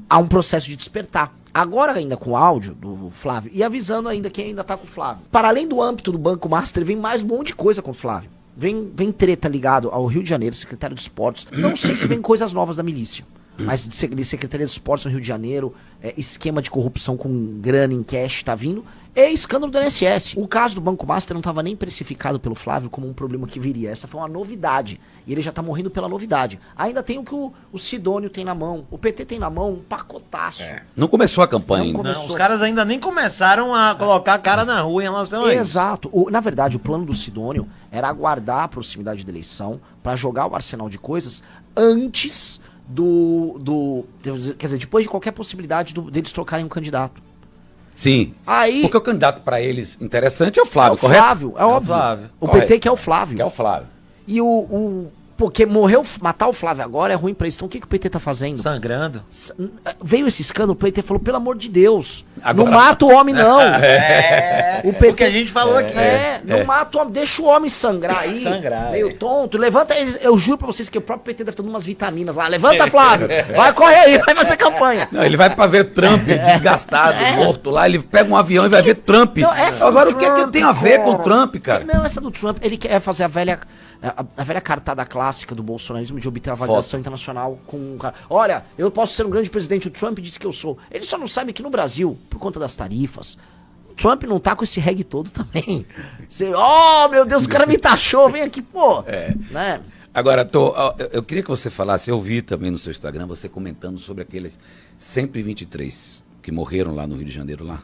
há um processo de despertar. Agora ainda com o áudio do Flávio, e avisando ainda quem ainda tá com o Flávio. Para além do âmbito do Banco Master, vem mais um monte de coisa com o Flávio. Vem treta ligado ao Rio de Janeiro, secretário de esportes. Não sei se vem coisas novas da milícia. Mas de Secretaria de Esportes no Rio de Janeiro, esquema de corrupção com grana em cash tá vindo, e escândalo do INSS. O caso do Banco Master não estava nem precificado pelo Flávio como um problema que viria. Essa foi uma novidade. E ele já tá morrendo pela novidade. Ainda tem o que o Sidônio tem na mão. O PT tem na mão um pacotaço. Não começou a campanha ainda. Não, os caras ainda nem começaram a colocar a cara na rua em relação a isso. Exato. Na verdade, o plano do Sidônio era aguardar a proximidade da eleição para jogar o arsenal de coisas antes quer dizer, depois de qualquer possibilidade deles trocarem um candidato. Sim. Aí, porque o candidato para eles interessante é o Flávio, é o correto? Flávio, é óbvio. Flávio. O Correto. PT quer o Flávio. Que é o Flávio. E porque matar o Flávio agora é ruim pra eles. Então o que o PT tá fazendo? Sangrando. Veio esse escândalo, o PT falou, pelo amor de Deus, Agora- não mata o homem não. O PT que a gente falou aqui. não mata o homem, deixa o homem sangrar aí. Sangrar, meio tonto. Levanta ele. Eu juro pra vocês que o próprio PT deve estar dando umas vitaminas lá. Levanta, Flávio. Vai correr aí, vai fazer campanha. Não, ele vai pra ver Trump desgastado, morto lá, ele pega um avião e vai ver Trump. Não, essa Agora do o que é que Trump, tem a ver com cara? Trump, cara? Não, essa do Trump, ele quer fazer a velha cartada clássica do bolsonarismo de obter a validação internacional com um cara. Olha, eu posso ser um grande presidente, o Trump disse que eu sou. Ele só não sabe que no Brasil, por conta das tarifas, Trump não tá com esse reggae todo também. Você, meu Deus, o cara me taxou, vem aqui, pô. Né? Agora, eu queria que você falasse, eu vi também no seu Instagram, você comentando sobre aqueles 123 que morreram lá no Rio de Janeiro, lá.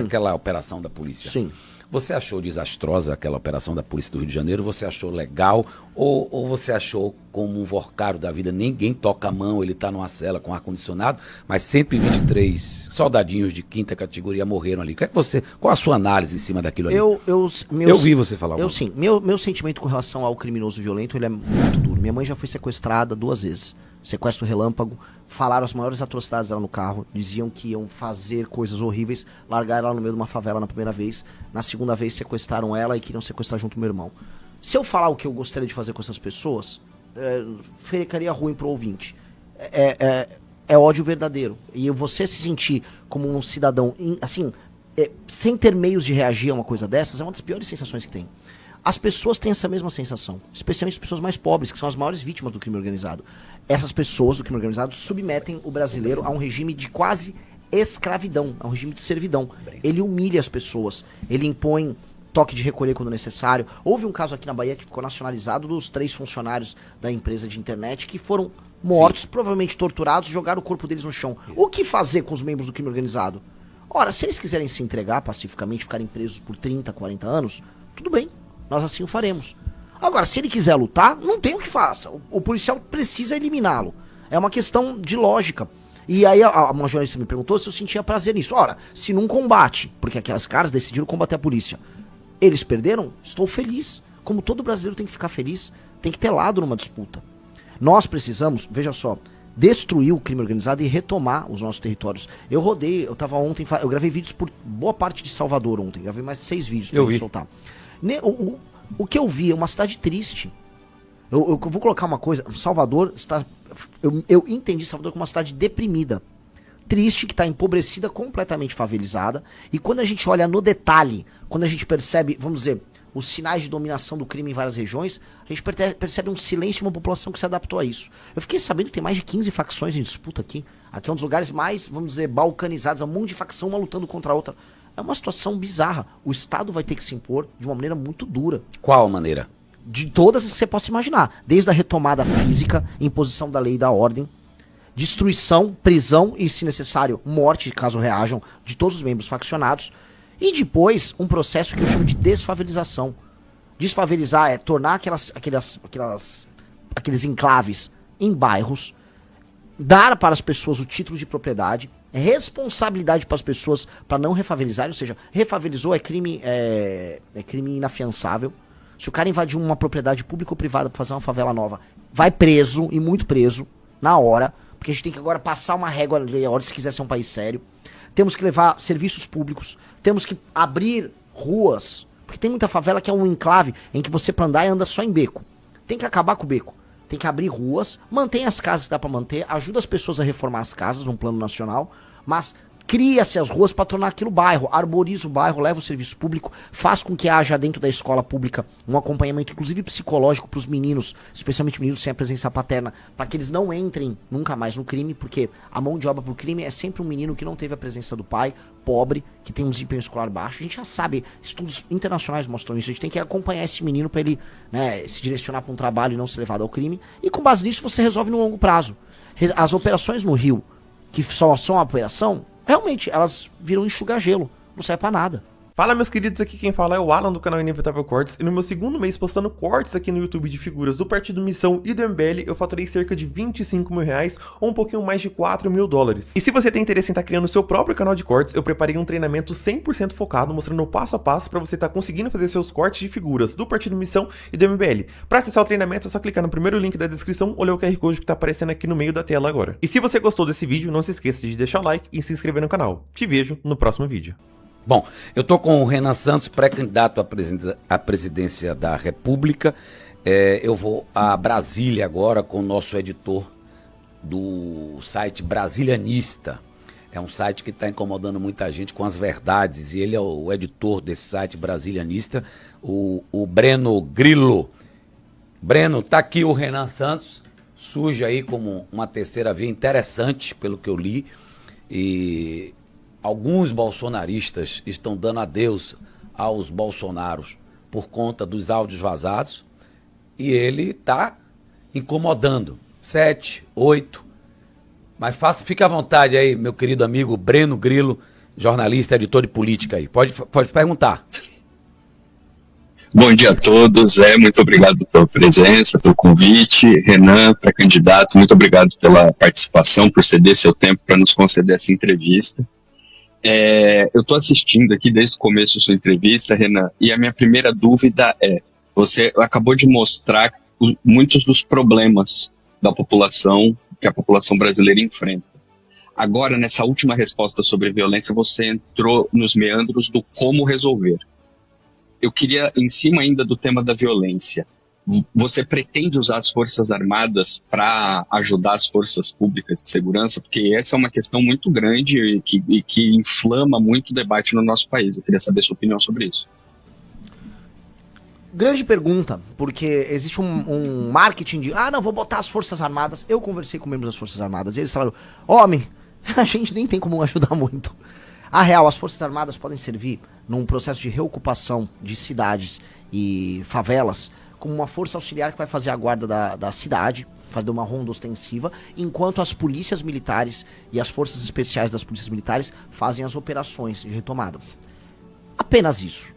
Aquela operação da polícia. Sim. Você achou desastrosa aquela operação da polícia do Rio de Janeiro? Você achou legal? Ou você achou como um vorcaro da vida? Ninguém toca a mão, ele está numa cela com ar-condicionado, mas 123 soldadinhos de quinta categoria morreram ali. Qual a sua análise em cima daquilo ali? Eu vi você falar. Sim, meu sentimento com relação ao criminoso violento, ele é muito duro. Minha mãe já foi sequestrada 2 vezes. Sequestro relâmpago, falaram as maiores atrocidades dela no carro, diziam que iam fazer coisas horríveis, largaram ela no meio de uma favela na primeira vez, na segunda vez sequestraram ela e queriam sequestrar junto com meu irmão. Se eu falar o que eu gostaria de fazer com essas pessoas, ficaria ruim pro ouvinte. É ódio verdadeiro. E você se sentir como um cidadão, assim, sem ter meios de reagir a uma coisa dessas, é uma das piores sensações que tem. As pessoas têm essa mesma sensação, especialmente as pessoas mais pobres, que são as maiores vítimas do crime organizado. Essas pessoas do crime organizado submetem o brasileiro a um regime de quase escravidão, a um regime de servidão. Ele humilha as pessoas, ele impõe toque de recolher quando necessário. Houve um caso aqui na Bahia que ficou nacionalizado dos 3 funcionários da empresa de internet que foram mortos, provavelmente torturados, jogaram o corpo deles no chão. O que fazer com os membros do crime organizado? Ora, se eles quiserem se entregar pacificamente, ficarem presos por 30, 40 anos, tudo bem. Nós assim o faremos. Agora, se ele quiser lutar, não tem o que faça. O policial precisa eliminá-lo. É uma questão de lógica. E aí uma jornalista me perguntou se eu sentia prazer nisso. Ora, se num combate, porque aquelas caras decidiram combater a polícia, eles perderam, estou feliz. Como todo brasileiro tem que ficar feliz, tem que ter lado numa disputa. Nós precisamos, veja só, destruir o crime organizado e retomar os nossos territórios. Eu tava ontem, eu gravei vídeos por boa parte de Salvador ontem, gravei mais 6 vídeos pra soltar. O que eu vi é uma cidade triste. Eu vou colocar uma coisa. Salvador está. Eu entendi Salvador como uma cidade deprimida. Triste, que está empobrecida, completamente favelizada. E quando a gente olha no detalhe, quando a gente percebe, vamos dizer, os sinais de dominação do crime em várias regiões, a gente percebe um silêncio de uma população que se adaptou a isso. Eu fiquei sabendo que tem mais de 15 facções em disputa aqui. Aqui é um dos lugares mais, vamos dizer, balcanizados. É um monte de facção, uma lutando contra a outra. É uma situação bizarra. O Estado vai ter que se impor de uma maneira muito dura. Qual maneira? De todas as que você possa imaginar. Desde a retomada física, imposição da lei e da ordem, destruição, prisão e, se necessário, morte, caso reajam, de todos os membros faccionados. E depois, um processo que eu chamo de desfavelização. Desfavelizar é tornar aqueles enclaves em bairros, dar para as pessoas o título de propriedade, responsabilidade para as pessoas para não refavelizar, ou seja, refavelizou é crime inafiançável. Se o cara invadiu uma propriedade pública ou privada para fazer uma favela nova, vai preso, e muito preso, na hora, porque a gente tem que agora passar uma régua na hora se quiser ser um país sério. Temos que levar serviços públicos, temos que abrir ruas, porque tem muita favela que é um enclave em que você pra andar anda só em beco. Tem que acabar com o beco. tem que abrir ruas, mantém as casas que dá pra manter, ajuda as pessoas a reformar as casas num plano nacional, mas cria-se as ruas para tornar aquilo bairro, arboriza o bairro, leva o serviço público, faz com que haja dentro da escola pública um acompanhamento, inclusive psicológico, para os meninos, especialmente meninos sem a presença paterna, para que eles não entrem nunca mais no crime, porque a mão de obra pro crime é sempre um menino que não teve a presença do pai, pobre, que tem um desempenho escolar baixo. A gente já sabe, estudos internacionais mostram isso, a gente tem que acompanhar esse menino para ele, né, se direcionar para um trabalho e não ser levado ao crime, e com base nisso você resolve no longo prazo. As operações no Rio, que só são uma operação, realmente, elas viram enxugar gelo. Não serve pra nada. Fala, meus queridos, aqui quem fala é o Alan do canal Inevitável Cortes, e no meu segundo mês postando cortes aqui no YouTube de figuras do Partido Missão e do MBL, eu faturei cerca de 25 mil reais, ou um pouquinho mais de 4 mil dólares. E se você tem interesse em estar criando o seu próprio canal de cortes, eu preparei um treinamento 100% focado, mostrando o passo a passo para você estar conseguindo fazer seus cortes de figuras do Partido Missão e do MBL. Para acessar o treinamento é só clicar no primeiro link da descrição ou ler o QR Code que tá aparecendo aqui no meio da tela agora. E se você gostou desse vídeo, não se esqueça de deixar o like e se inscrever no canal. Te vejo no próximo vídeo. Bom, eu estou com o Renan Santos, pré-candidato à presidência da República. Eu vou a Brasília agora com o nosso editor do site Brasilianista. É um site que está incomodando muita gente com as verdades, e ele é o editor desse site Brasilianista, o Breno Grillo. Breno, tá aqui o Renan Santos, surge aí como uma terceira via interessante, pelo que eu li, e alguns bolsonaristas estão dando adeus aos bolsonaros por conta dos áudios vazados, e ele está incomodando. 7, 8. Mas fique à vontade aí, meu querido amigo Breno Grillo, jornalista, editor de política aí. Pode perguntar. Bom dia a todos, muito obrigado pela presença, pelo convite. Renan, pré-candidato, muito obrigado pela participação, por ceder seu tempo para nos conceder essa entrevista. Eu estou assistindo aqui desde o começo da sua entrevista, Renan, e a minha primeira dúvida você acabou de mostrar muitos dos problemas da população, que a população brasileira enfrenta. Agora, nessa última resposta sobre violência, você entrou nos meandros do como resolver. Eu queria, em cima ainda do tema da violência, você pretende usar as Forças Armadas para ajudar as forças públicas de segurança? Porque essa é uma questão muito grande e que inflama muito o debate no nosso país. Eu queria saber a sua opinião sobre isso. Grande pergunta, porque existe um marketing de, não, vou botar as Forças Armadas. Eu conversei com membros das Forças Armadas e eles falaram, homem, a gente nem tem como ajudar muito. A real, as Forças Armadas podem servir num processo de reocupação de cidades e favelas como uma força auxiliar que vai fazer a guarda da cidade, fazer uma ronda ostensiva, enquanto as polícias militares e as forças especiais das polícias militares fazem as operações de retomada. Apenas isso.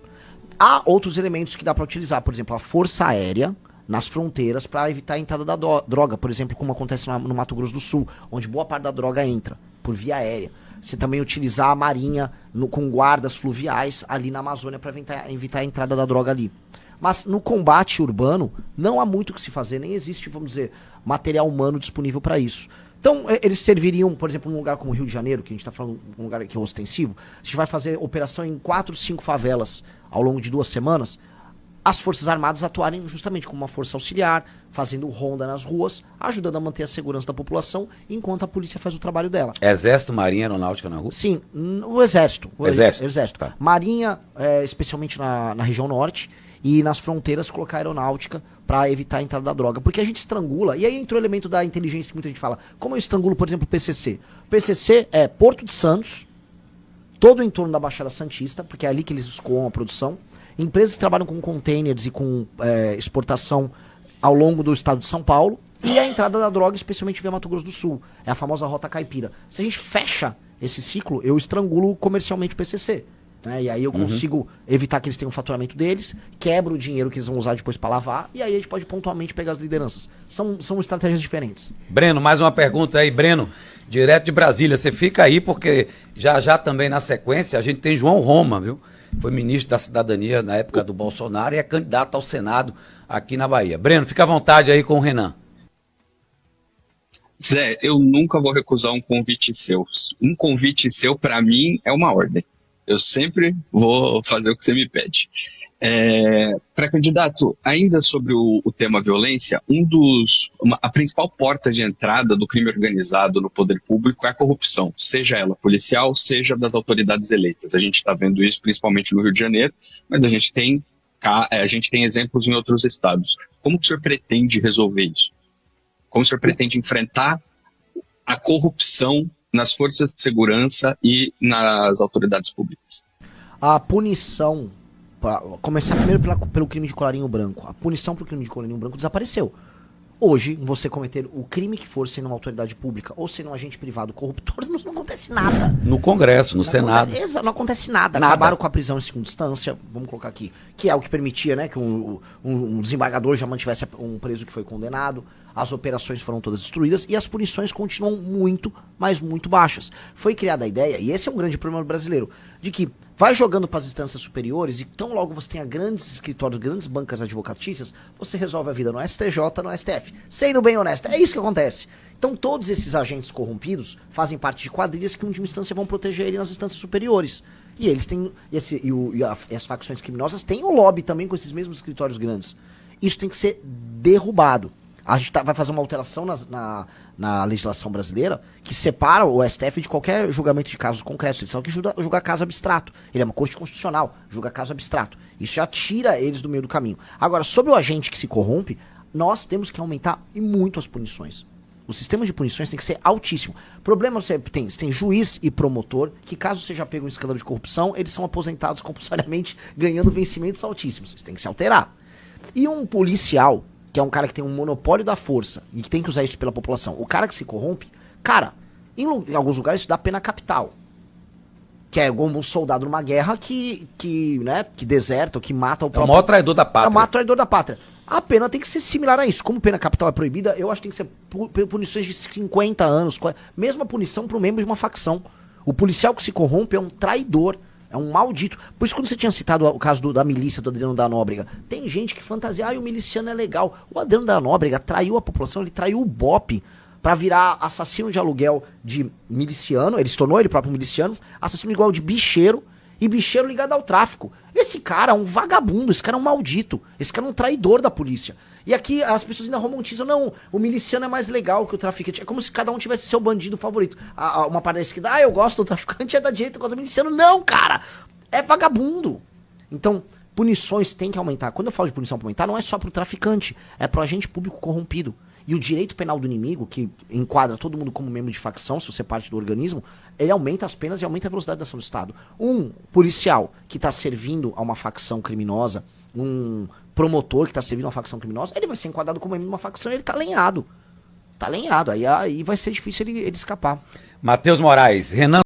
Há outros elementos que dá para utilizar, por exemplo, a força aérea nas fronteiras para evitar a entrada da droga, por exemplo, como acontece no Mato Grosso do Sul, onde boa parte da droga entra por via aérea. Você também utilizar a marinha com guardas fluviais ali na Amazônia para evitar a entrada da droga ali. Mas no combate urbano não há muito o que se fazer, nem existe, vamos dizer, material humano disponível para isso. Então, eles serviriam, por exemplo, num lugar como o Rio de Janeiro, que a gente está falando um lugar que é ostensivo, a gente vai fazer operação em 4, 5 favelas ao longo de 2 semanas, as Forças Armadas atuarem justamente como uma força auxiliar, fazendo ronda nas ruas, ajudando a manter a segurança da população, enquanto a polícia faz o trabalho dela. Exército, Marinha, Aeronáutica na rua? Sim, o Exército. Exército. Tá. Marinha, especialmente na região norte, e nas fronteiras colocar aeronáutica para evitar a entrada da droga. Porque a gente estrangula, e aí entra o elemento da inteligência que muita gente fala. Como eu estrangulo, por exemplo, o PCC? O PCC é Porto de Santos, todo o entorno da Baixada Santista, porque é ali que eles escoam a produção. Empresas que trabalham com containers e com exportação ao longo do estado de São Paulo. E a entrada da droga, especialmente via Mato Grosso do Sul. É a famosa Rota Caipira. Se a gente fecha esse ciclo, eu estrangulo comercialmente o PCC. Né? E aí eu consigo evitar que eles tenham o faturamento deles, quebro o dinheiro que eles vão usar depois para lavar, e aí a gente pode pontualmente pegar as lideranças. São estratégias diferentes. Breno, mais uma pergunta aí, Breno, direto de Brasília. Você fica aí porque já também na sequência a gente tem João Roma, viu? Foi ministro da Cidadania na época do Bolsonaro e é candidato ao Senado aqui na Bahia. Breno, fica à vontade aí com o Renan. Zé, eu nunca vou recusar um convite seu. Um convite seu, para mim, é uma ordem. Eu sempre vou fazer o que você me pede. Pré-candidato, ainda sobre o tema violência, a principal porta de entrada do crime organizado no poder público é a corrupção, seja ela policial, seja das autoridades eleitas. A gente está vendo isso principalmente no Rio de Janeiro, mas a gente tem exemplos em outros estados. Como que o senhor pretende resolver isso? Como o senhor pretende enfrentar a corrupção nas forças de segurança e nas autoridades públicas? A punição, começar primeiro pelo crime de colarinho branco. A punição pelo crime de colarinho branco desapareceu. Hoje, você cometer o crime que for sendo uma autoridade pública ou sendo um agente privado corruptor, não acontece nada. No Congresso, no Senado. Não acontece nada. Acabaram com a prisão em segunda instância, vamos colocar aqui, que é o que permitia, né, que um desembargador já mantivesse um preso que foi condenado. As operações foram todas destruídas e as punições continuam muito, mas muito baixas. Foi criada a ideia, e esse é um grande problema brasileiro, de que vai jogando para as instâncias superiores e tão logo você tenha grandes escritórios, grandes bancas advocatícias, você resolve a vida no STJ, no STF. Sendo bem honesto, é isso que acontece. Então todos esses agentes corrompidos fazem parte de quadrilhas que, em última instância, vão proteger ele nas instâncias superiores. E eles têm, e as facções criminosas têm o lobby também com esses mesmos escritórios grandes. Isso tem que ser derrubado. A gente vai fazer uma alteração na legislação brasileira que separa o STF de qualquer julgamento de casos concretos. Eles são que julgar caso abstrato. Ele é uma corte constitucional, julga caso abstrato. Isso já tira eles do meio do caminho. Agora, sobre o agente que se corrompe, nós temos que aumentar e muito as punições. O sistema de punições tem que ser altíssimo. Problema você tem juiz e promotor que, caso seja pego um escândalo de corrupção, eles são aposentados compulsoriamente, ganhando vencimentos altíssimos. Isso tem que se alterar. E um policial, que é um cara que tem um monopólio da força e que tem que usar isso pela população, o cara que se corrompe, cara, em alguns lugares isso dá pena capital. Que é como um soldado numa guerra que deserta ou que mata o próprio... É o maior traidor da pátria. É o maior traidor da pátria. A pena tem que ser similar a isso. Como pena capital é proibida, eu acho que tem que ser punições de 50 anos. Mesma punição para um membro de uma facção. O policial que se corrompe é um traidor. É um maldito. Por isso, quando você tinha citado o caso da milícia, do Adriano da Nóbrega, tem gente que fantasia, o miliciano é legal. O Adriano da Nóbrega traiu a população, ele traiu o BOPE pra virar assassino de aluguel de miliciano, ele se tornou ele próprio miliciano, assassino igual de bicheiro, e bicheiro ligado ao tráfico. Esse cara é um vagabundo, esse cara é um maldito, esse cara é um traidor da polícia. E aqui as pessoas ainda romantizam, não, o miliciano é mais legal que o traficante. É como se cada um tivesse seu bandido favorito. Uma parte da esquerda, eu gosto do traficante, é da direita, eu gosto do miliciano. Não, cara, é vagabundo. Então, punições têm que aumentar. Quando eu falo de punição pra aumentar, não é só pro traficante, é pro agente público corrompido. E o direito penal do inimigo, que enquadra todo mundo como membro de facção, se você é parte do organismo, ele aumenta as penas e aumenta a velocidade da ação do Estado. Um policial que está servindo a uma facção criminosa, um promotor que está servindo a uma facção criminosa, ele vai ser enquadrado como membro de uma facção e ele está lenhado. Tá lenhado, aí vai ser difícil ele escapar. Matheus Moraes, Renan